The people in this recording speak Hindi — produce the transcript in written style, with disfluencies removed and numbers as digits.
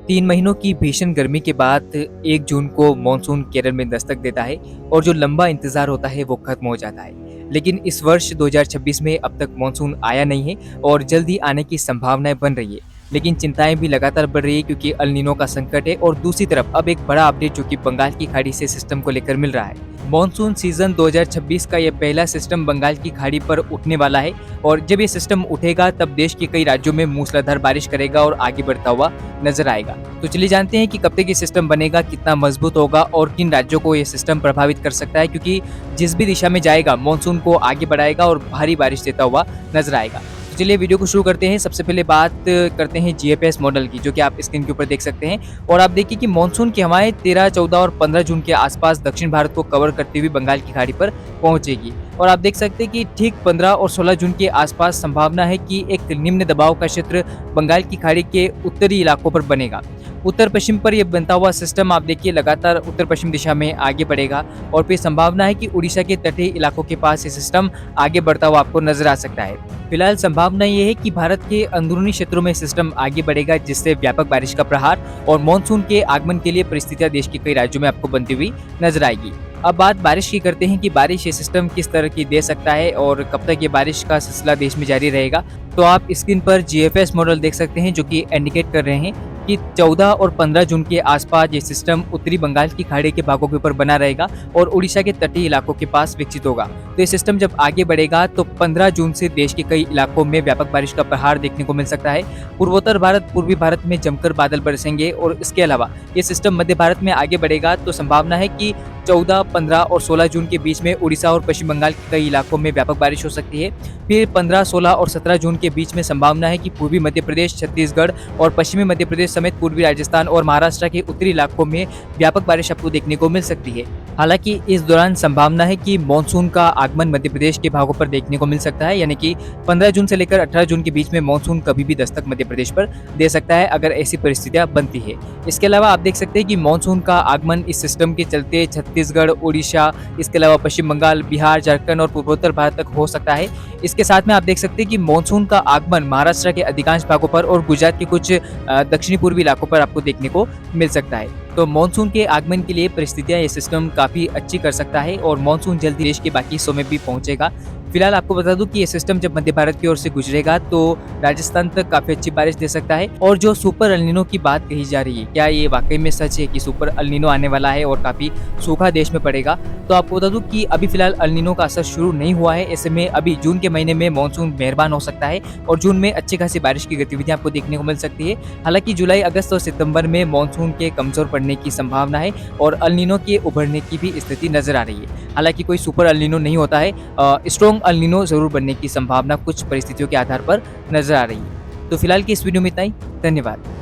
3 महीनों की भीषण गर्मी के बाद 1 जून को मॉनसून केरल में दस्तक देता है और जो लंबा इंतजार होता है वो खत्म हो जाता है। लेकिन इस वर्ष 2026 में अब तक मॉनसून आया नहीं है और जल्द ही आने की संभावनाएं बन रही है। लेकिन चिंताएं भी लगातार बढ़ रही है क्योंकि अल नीनो का संकट है और दूसरी तरफ अब एक बड़ा अपडेट जो कि बंगाल की खाड़ी से सिस्टम को लेकर मिल रहा है। मॉनसून सीजन 2026 का यह पहला सिस्टम बंगाल की खाड़ी पर उठने वाला है और जब ये सिस्टम उठेगा तब देश के कई राज्यों में मूसलाधार बारिश करेगा और आगे बढ़ता हुआ नजर आएगा। तो चलिए जानते हैं कि कब तक ये सिस्टम बनेगा, कितना मजबूत होगा और किन राज्यों को ये सिस्टम प्रभावित कर सकता है, क्योंकि जिस भी दिशा में जाएगा मानसून को आगे बढ़ाएगा और भारी बारिश देता हुआ नजर आएगा। तो चलिए वीडियो को शुरू करते हैं। सबसे पहले बात करते हैं जीएफएस मॉडल की, जो कि आप स्क्रीन के ऊपर देख सकते हैं। और आप देखिए कि मानसून की हवाएं 13, 14 और 15 जून के आसपास दक्षिण भारत को कवर करते हुए बंगाल की खाड़ी पर पहुंचेगी। और आप देख सकते हैं कि ठीक 15 और 16 जून के आसपास संभावना है कि एक निम्न दबाव का क्षेत्र बंगाल की खाड़ी के उत्तरी इलाकों पर बनेगा। उत्तर पश्चिम पर यह बनता हुआ सिस्टम आप देखिए लगातार उत्तर पश्चिम दिशा में आगे बढ़ेगा और फिर संभावना है कि उड़ीसा के तटीय इलाकों के पास ये सिस्टम आगे बढ़ता हुआ आपको नजर आ सकता है। फिलहाल संभावना ये है कि भारत के अंदरूनी क्षेत्रों में सिस्टम आगे बढ़ेगा, जिससे व्यापक बारिश का प्रहार और मानसून के आगमन के लिए परिस्थितियां देश के कई राज्यों में आपको बनती हुई नजर आएगी। अब बात बारिश की करते हैं कि बारिश ये सिस्टम किस तरह की दे सकता है और कब तक ये बारिश का सिलसिला देश में जारी रहेगा। तो आप स्क्रीन पर जीएफएस मॉडल देख सकते हैं, जो कि इंडिकेट कर रहे हैं कि 14 और 15 जून के आसपास ये सिस्टम उत्तरी बंगाल की खाड़ी के भागों के ऊपर बना रहेगा और उड़ीसा के तटीय इलाकों के पास विकसित होगा। तो ये सिस्टम जब आगे बढ़ेगा तो 15 जून से देश के कई इलाकों में व्यापक बारिश का प्रहार देखने को मिल सकता है। पूर्वोत्तर भारत, पूर्वी भारत में जमकर बादल बरसेंगे और इसके अलावा ये सिस्टम मध्य भारत में आगे बढ़ेगा तो संभावना है कि 14, 15 और 16 जून के बीच में उड़ीसा और पश्चिम बंगाल के कई इलाकों में व्यापक बारिश हो सकती है। फिर 15, 16 और 17 जून के बीच में संभावना है कि पूर्वी मध्य प्रदेश, छत्तीसगढ़ और पश्चिमी मध्य प्रदेश समेत पूर्वी राजस्थान और महाराष्ट्र के उत्तरी इलाकों में व्यापक बारिश आपको देखने को मिल सकती है। हालांकि इस दौरान संभावना है कि मानसून का आगमन मध्य प्रदेश के भागों पर देखने को मिल सकता है, यानी कि 15 जून से लेकर 18 जून के बीच में मानसून कभी भी दस्तक मध्य प्रदेश पर दे सकता है अगर ऐसी परिस्थितियां बनती है। इसके अलावा आप देख सकते हैं कि मानसून का आगमन इस सिस्टम के चलते छत्तीसगढ़, उड़ीसा, इसके अलावा पश्चिम बंगाल, बिहार, झारखंड और पूर्वोत्तर भारत तक हो सकता है। इसके साथ में आप देख सकते हैं कि मानसून का आगमन महाराष्ट्र के अधिकांश भागों पर और गुजरात के कुछ दक्षिणी पूर्वी इलाकों पर आपको देखने को मिल सकता है। तो मानसून के आगमन के लिए परिस्थितियां ये सिस्टम काफी अच्छी कर सकता है और मानसून जल्द देश के बाकी हिस्सों में भी पहुंचेगा। फिलहाल आपको बता दूं कि ये सिस्टम जब मध्य भारत की ओर से गुजरेगा तो राजस्थान तक काफी अच्छी बारिश दे सकता है। और जो सुपर अल नीनो की बात कही जा रही है, क्या ये वाकई में सच है कि सुपर अल नीनो आने वाला है और काफी सूखा देश में पड़ेगा? तो आपको बता दूं कि अभी फिलहाल अल नीनो का असर शुरू नहीं हुआ है। ऐसे में अभी जून के महीने में मानसून मेहरबान हो सकता है और जून में अच्छी खासी बारिश की गतिविधियां आपको देखने को मिल सकती है। हालांकि जुलाई, अगस्त और सितंबर में मानसून के कमजोर पड़ने की संभावना है और अल नीनो के उभरने की भी स्थिति नजर आ रही है। हालांकि कोई सुपर अल नीनो नहीं होता है, स्ट्रॉन्ग अल नीनो जरूर बनने की संभावना कुछ परिस्थितियों के आधार पर नजर आ रही है। तो फिलहाल की इस वीडियो में इतना ही। धन्यवाद।